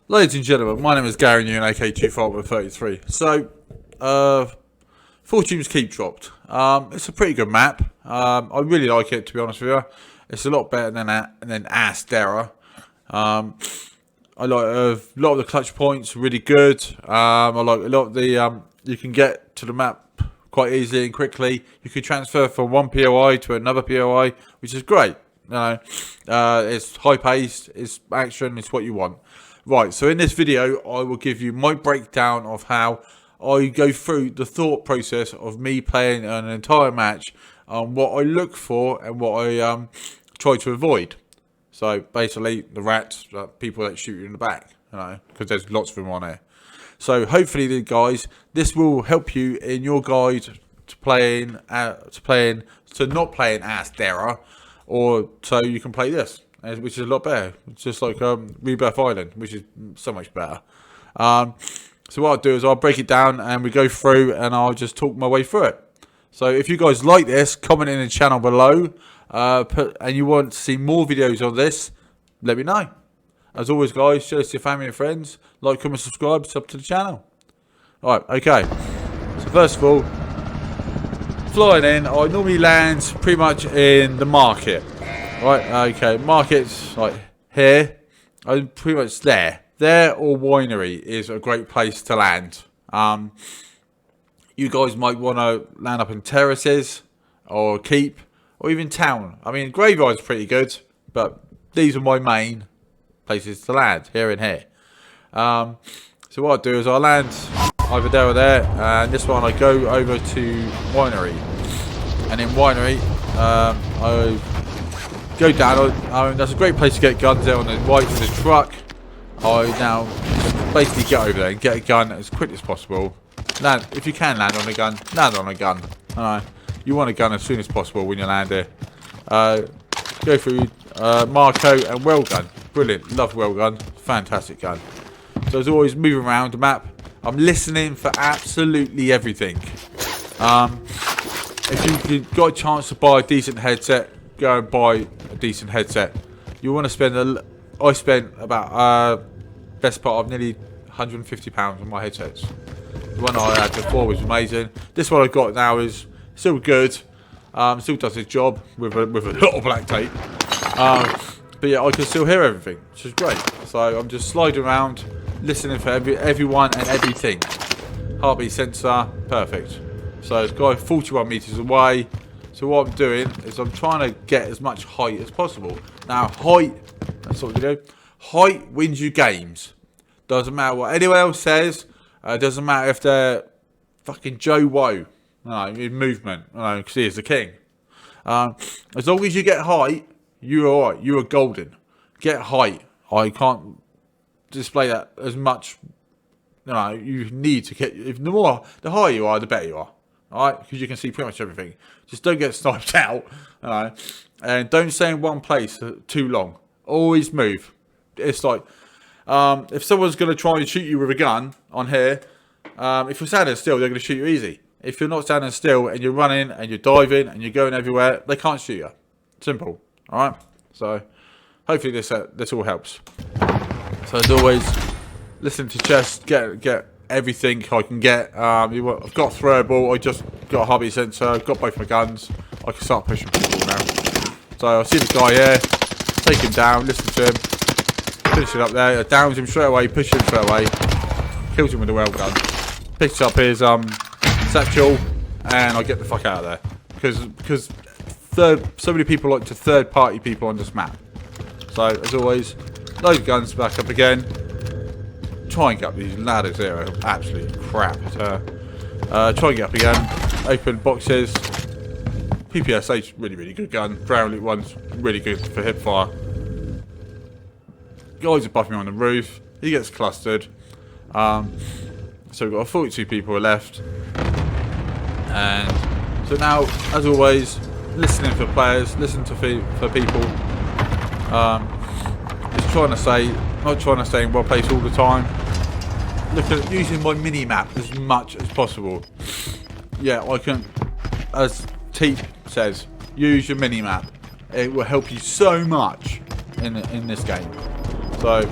Ladies and gentlemen, my name is Gary Newman, aka 2533. So, Fortune's Keep dropped. It's a pretty good map. I really like it, to be honest with you. It's a lot better than Astera. I like a lot of the clutch points, really good. I like a lot of the you can get to the map quite easily and quickly. You can transfer from one POI to another POI, which is great. It's high paced, it's action, it's what you want. Right, so in this video, I will give you my breakdown of how I go through the thought process of me playing an entire match, what I look for and what I try to avoid. So basically, the rats, people that shoot you in the back, because there's lots of them on here. So hopefully, guys, this will help you in your guide to not playing Astera, or so you can play this, which is a lot better. It's just like Rebirth Island, which is so much better. So what I'll do is I'll break it down and we go through and I'll just talk my way through it. So if you guys like this, comment in the channel below, and you want to see more videos of this, let me know. As always, guys, share this to your family and friends. Like, comment, subscribe, sub to the channel. Alright, okay. So first of all, flying in, I normally land pretty much in the market. Right, okay, markets like here, I'm pretty much there. There or winery is a great place to land. You guys might want to land up in terraces or keep or even town. I mean, graveyard's pretty good, but these are my main places to land, here and here. So what I'll do is I'll land either there or there, and this one I go over to winery. And in winery, I go down. That's a great place to get guns there on the right of the truck. I now basically get over there and get a gun as quick as possible. Land, if you can land on a gun, land on a gun. You want a gun as soon as possible when you land here. Go through Marco and Wellgun. Brilliant, love Wellgun, fantastic gun. So as always, moving around the map, I'm listening for absolutely everything. If you've got a chance to buy a decent headset, go and buy a decent headset. You want to spend I spent about best part of nearly £150 on my headsets. The one I had before was amazing. This one I got now is still good. Still does its job with a lot of black tape. But yeah, I can still hear everything, which is great. So I'm just sliding around, listening for everyone and everything. Heartbeat sensor, perfect. So it's got 41 meters away. So what I'm doing is I'm trying to get as much height as possible. Now height, that's what we do. Height wins you games. Doesn't matter what anyone else says. Doesn't matter if they're fucking Joe Woe. In movement. Because he is the king. As long as you get height, you're alright. You are golden. Get height. I can't display that as much. You need to get. The higher you are, the better you are. Alright, because you can see pretty much everything. Just don't get sniped out, and don't stay in one place too long. Always move. It's like if someone's going to try and shoot you with a gun on here, if you're standing still, they're going to shoot you easy. If you're not standing still and you're running and you're diving and you're going everywhere, they can't shoot you. Simple. Alright, so hopefully this all helps. So as always, listen to chest, get everything I can get. I've got throwable, I just got a heartbeat sensor, I've got both my guns. I can start pushing people now. So I see the guy here, take him down, listen to him, finish it up there, downs him straight away, pushes him straight away, kills him with a well gun, picks up his satchel, and I get the fuck out of there. Because so many people like to third party people on this map. So as always, load the guns back up again. Try and get up these ladders here are absolute crap. Try and get up again. Open boxes. PPSH, really good gun. Brown loot one's really good for hip fire. Guys above me on the roof. He gets clustered. So we've got 42 people left. And so now, as always, listening for players, listen for people. Not trying to stay in one place all the time. Look at using my mini map as much as possible. Yeah, I can, as Teep says, use your mini map. It will help you so much in this game. So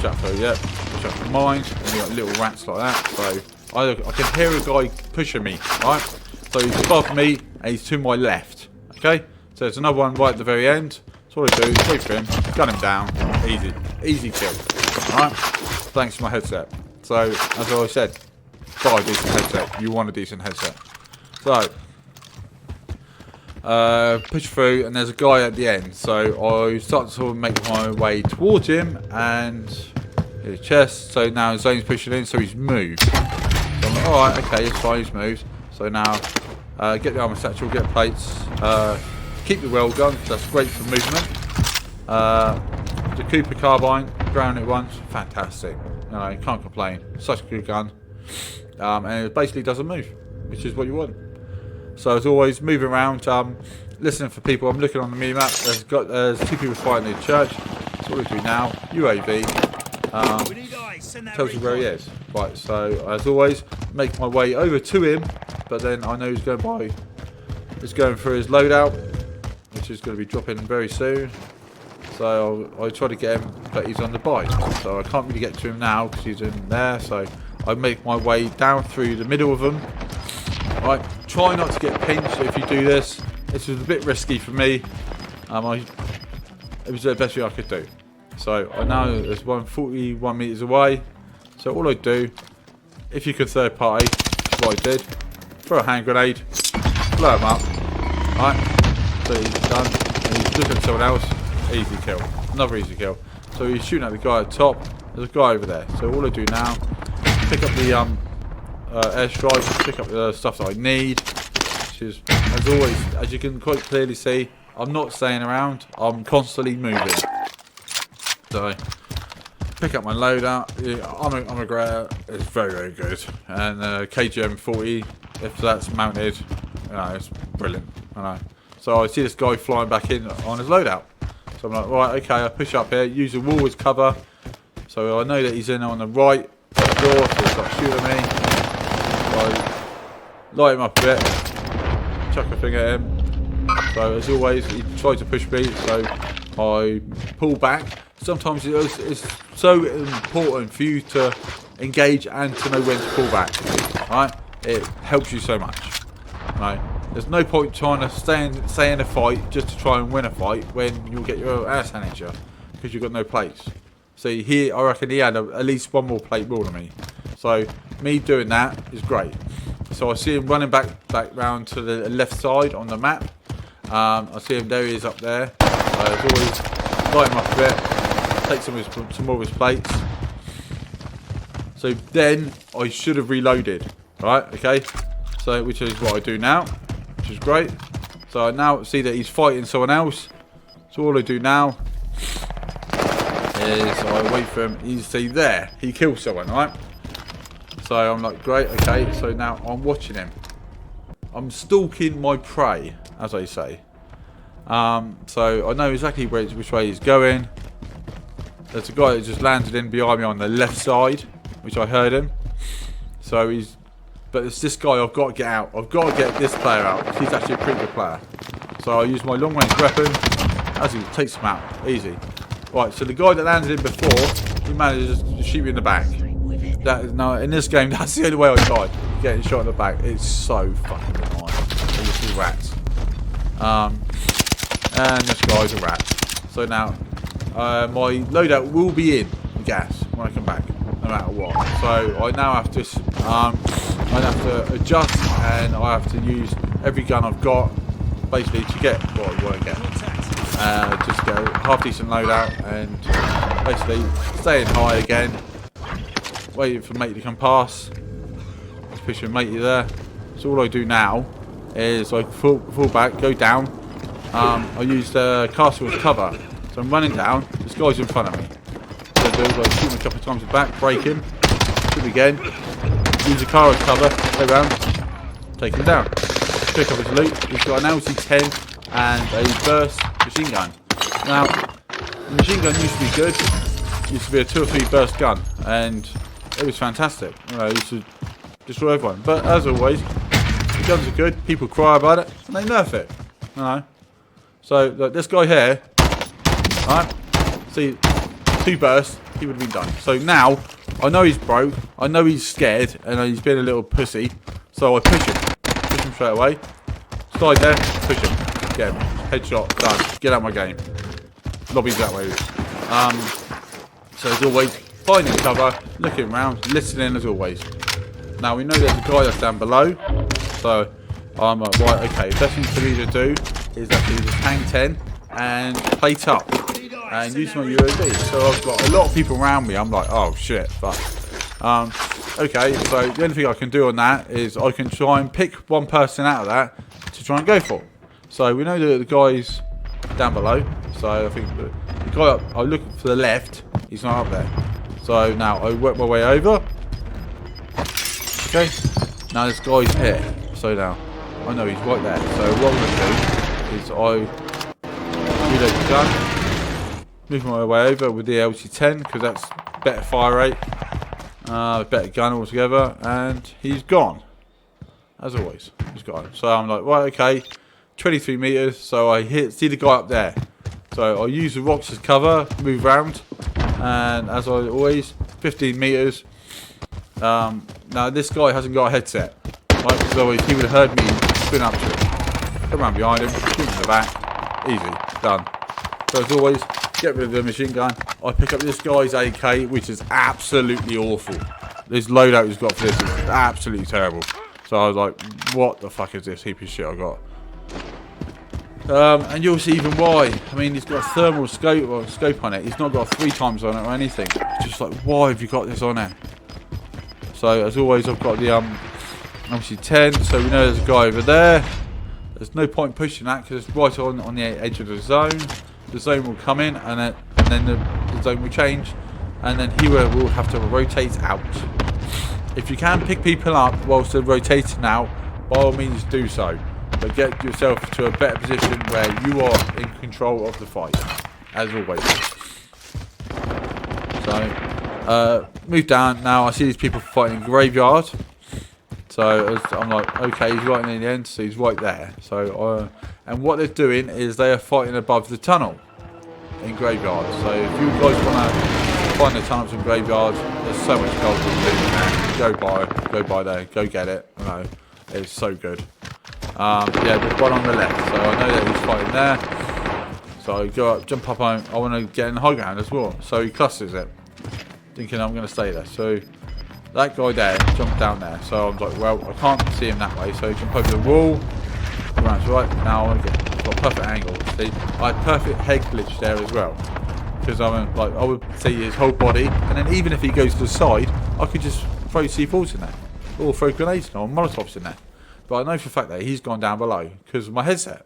push up through, yeah. Push up for mine. And you got little rats like that. So I can hear a guy pushing me, right? So he's above me and he's to my left. Okay? So there's another one right at the very end. So what I do is wait for him, gun him down. Easy kill. Alright? Thanks to my headset. So, as I said, buy a decent headset. You want a decent headset. So, push through, and there's a guy at the end. So I start to sort of make my way towards him, and his chest. So now Zane's pushing in, so he's moved. So I'm like, alright, okay, it's fine, he's moved. So now, get the armor satchel, get plates, keep the well gun, because that's great for movement. The Cooper carbine, ground it once, fantastic. You know, can't complain. Such a good gun. And it basically doesn't move, which is what you want. So as always, moving around, listening for people. I'm looking on the mini map. There's 2 people fighting in the church. That's what we do now. UAV. Tells you where he is. Right. So as always, make my way over to him. But then I know he's going by. He's going through his loadout, which is going to be dropping very soon. So I try to get him, but he's on the bike. So I can't really get to him now because he's in there. So I make my way down through the middle of them. Right, try not to get pinched if you do this. This was a bit risky for me. It was the best thing I could do. So I know there's one 41 meters away. So all I do, if you could third party, which is what I did, throw a hand grenade, blow him up. Right, so he's done. And he's looking at someone else. Easy kill. Another easy kill. So he's shooting at the guy at the top. There's a guy over there. So all I do now, pick up the airstrike, pick up the stuff that I need, which is, as always, as you can quite clearly see, I'm not staying around, I'm constantly moving. So, pick up my loadout. Yeah, I'm a great, it's very good, and KGM 40, if that's mounted, you know, it's brilliant. I know. So I see this guy flying back in on his loadout, so I'm like, right, okay, I push up here, use the wall as cover, so I know that he's in on the right door, so he starts shooting me. I light him up a bit, chuck a thing at him. So as always, he tried to push me, so I pull back. Sometimes it's so important for you to engage and to know when to pull back. Right? It helps you so much. Right? There's no point trying to stay in a fight just to try and win a fight when you'll get your ass handed to you because you've got no plates. See, here I reckon he had at least one more plate more than me. So me doing that is great. So I see him running back round to the left side on the map. I see him, there he is up there. As always, light him up a bit, take some more of his plates. So then I should have reloaded, right? Okay. So which is what I do now, which is great. So I now see that he's fighting someone else. So all I do now is I wait for him. You see there, he kills someone, right? So I'm like, great, okay, so now I'm watching him. I'm stalking my prey, as I say. So I know exactly which way he's going. There's a guy that just landed in behind me on the left side, which I heard him. So but it's this guy I've got to get out. I've got to get this player out. He's actually a pretty good player. So I use my long range weapon. As he takes him out, easy. Right, so the guy that landed in before, he managed to shoot me in the back. No, in this game, that's the only way I died. Getting shot in the back. It's so fucking annoying. These two rats. And this guy's a rat. So now, my loadout will be in the gas when I come back, no matter what. So I now have to adjust, and I have to use every gun I've got, basically, to get what I want to get. Just get a half decent loadout, and basically staying high again. Waiting for mate to come past. Just pushing matey there. So all I do now is I fall back, go down. I use the castle as cover. So I'm running down. This guy's in front of me. So I do is I shoot him a couple of times in the back, break him, shoot him again. Use the car as cover, go round, take him down. Pick up his loot. He's got an LT10 and a burst machine gun. Now, the machine gun used to be good. It used to be a 2 or 3 burst gun, and it was fantastic. You know, it used to destroy everyone. But as always, the guns are good. People cry about it, and they nerf it. You know. So look, this guy here, right? See, 2 bursts, he would have been done. So now, I know he's broke, I know he's scared, and he's been a little pussy. So I push him straight away. Slide there, push him, get him, headshot, done. Get out of my game. Lobby's that way. So as always, finding cover, looking around, listening as always. Now we know there's a guy that's down below, so I'm like, right, okay, the best thing for me to do is actually just hang 10 and plate up and use my UAV. So I've got a lot of people around me. I'm like, oh shit, but okay. So the only thing I can do on that is I can try and pick one person out of that to try and go for. So we know that the guy's down below. So I think the guy up, I look for the left. He's not up there. So now I work my way over. Okay. Now this guy's here. So now I know he's right there. So what I'm going to do is I reload the gun, move my way over with the LC10 because that's better fire rate, better gun altogether, and he's gone. As always, he's gone. So I'm like, right, okay, 23 meters. So I see the guy up there. So I use the rocks as cover, move round, and as I always, 15 meters. Now this guy hasn't got a headset, right? Because otherwise he would have heard me spin up to him, come around behind him, shoot him in the back, easy, done. So as always, get rid of the machine gun. I pick up this guy's AK, which is absolutely awful. This loadout he's got for this is absolutely terrible. So I was like, what the fuck is this heap of shit I got? And you'll see even why. I mean, he's got a thermal scope on it. He's not got 3 times on it or anything. It's just like, why have you got this on it? So as always, I've got the obviously 10. So we know there's a guy over there. There's no point pushing that because it's right on the edge of the zone. The zone will come in, and then the zone will change, and then he will have to rotate out. If you can pick people up whilst they're rotating out, by all means do so. But get yourself to a better position where you are in control of the fight, as always. So, move down. Now I see these people fighting in graveyard. So I'm like, okay, he's right in the end, so he's right there. So, and what they're doing is they are fighting above the tunnel in graveyard. So if you guys want to find the tunnels in graveyards, there's so much gold to do there. Go by there, go get it. You know, it's so good. Yeah, there's one on the left, so I know that he's fighting there. So I go up, jump up on. I want to get in the high ground as well. So he clusters it, thinking I'm going to stay there. So that guy there jumped down there. So I'm like, well, I can't see him that way. So I jump over the wall. Right, so right now I get got a perfect angle. See, I had perfect head glitch there as well. Because I'm like, I would see his whole body, and then even if he goes to the side, I could just throw C4s in there, or throw grenades or molotovs in there. But I know for a fact that he's gone down below because of my headset.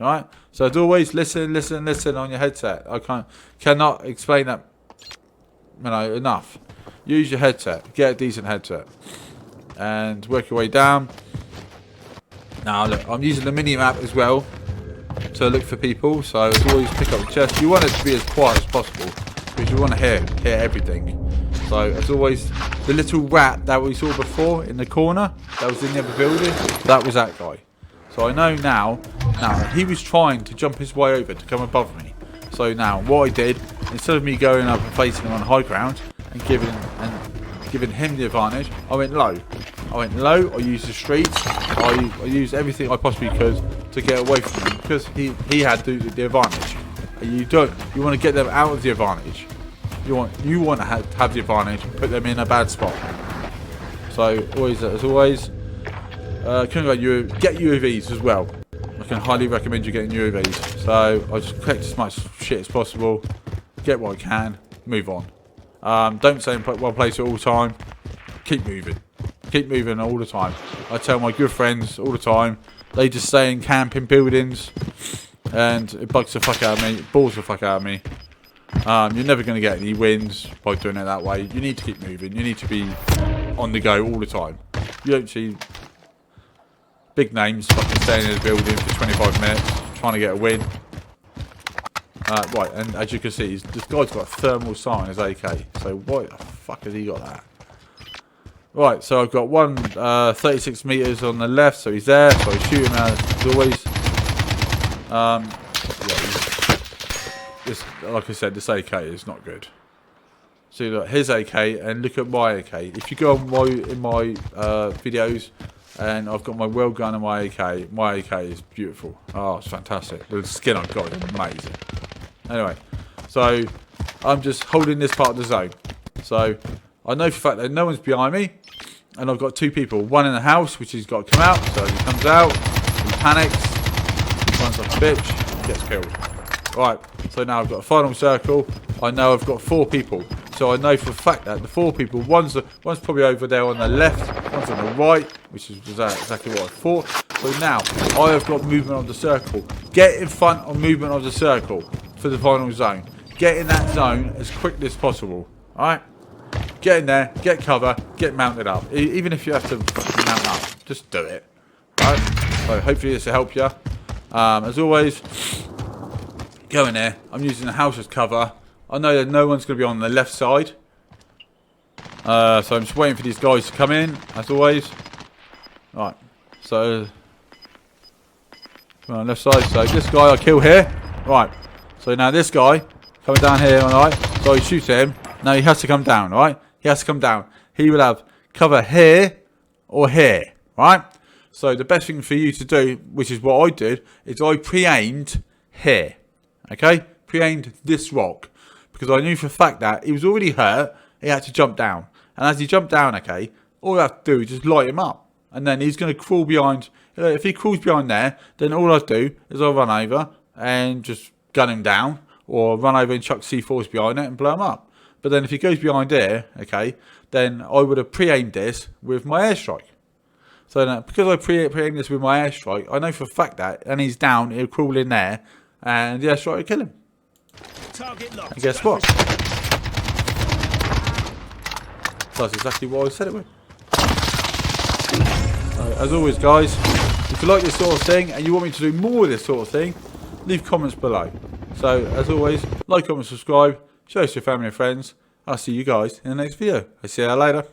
Alright? So as always, listen on your headset. I cannot explain that, you know, enough. Use your headset. Get a decent headset. And work your way down. Now look, I'm using the mini-map as well to look for people. So as always, pick up the chest. You want it to be as quiet as possible because you want to hear everything. So as always, the little rat that we saw before in the corner that was in the other building, that was that guy. So I know now he was trying to jump his way over to come above me. So now what I did, instead of me going up and facing him on high ground and giving him the advantage, I went low. I used the streets. I used everything I possibly could to get away from him because he had the advantage. And you want to get them out of the advantage. You want to have the advantage and put them in a bad spot. So always, as always, get UAVs as well. I can highly recommend you getting UAVs. So I just collect as much shit as possible, get what I can, move on. Don't stay in one place all the time. Keep moving all the time. I tell my good friends all the time, they just stay in camping buildings, and it bugs the fuck out of me, it balls the fuck out of me. You're never going to get any wins by doing it that way. You need to keep moving. You need to be on the go all the time. You don't see big names fucking staying in a building for 25 minutes trying to get a win. Right, and as you can see, this guy's got a thermal sight on his AK. So why the fuck has he got that? Right, so I've got one 36 meters on the left, so he's there. So I shoot him as always. Yeah, like I said, this AK is not good. So look, his AK and look at my AK. If you go on my videos, and I've got my world gun and my AK is beautiful. Oh, it's fantastic. The skin I've got is amazing. Anyway, so I'm just holding this part of the zone. So I know for a fact that no one's behind me, and I've got 2 people. One in the house, which he's got to come out. So he comes out, he panics, he runs like a bitch, he gets killed. Right, so now I've got a final circle. I know I've got 4 people. So I know for a fact that the 4 people, one's probably over there on the left, one's on the right, which is exactly what I thought. So now I have got movement of the circle. Get in front of movement of the circle for the final zone. Get in that zone as quickly as possible. Alright? Get in there, get cover, get mounted up. Even if you have to mount up, just do it. Alright? So hopefully this will help you. As always, go in there. I'm using the house as cover. I know that no one's going to be on the left side. So I'm just waiting for these guys to come in, as always. Right. So, on the left side. So this guy I kill here. Right. So now this guy coming down here, alright. So he shoots at him. Now he has to come down, right? He has to come down. He will have cover here or here, right? So the best thing for you to do, which is what I did, is I pre-aimed here. Okay? Pre-aimed this rock. Because I knew for a fact that he was already hurt, he had to jump down. And as he jumped down, okay, all I have to do is just light him up. And then he's going to crawl behind. If he crawls behind there, then all I do is I'll run over and just gun him down. Or run over and chuck C4s behind it and blow him up. But then if he goes behind there, okay, then I would have pre-aimed this with my airstrike. So now, because I pre-aimed this with my airstrike, I know for a fact that, and he's down, he'll crawl in there, and the airstrike will kill him. And guess what? That's exactly what I said it would. As always, guys, if you like this sort of thing and you want me to do more of this sort of thing, leave comments below. So, as always, like, comment, subscribe, share it to your family and friends. I'll see you guys in the next video. I'll see you later.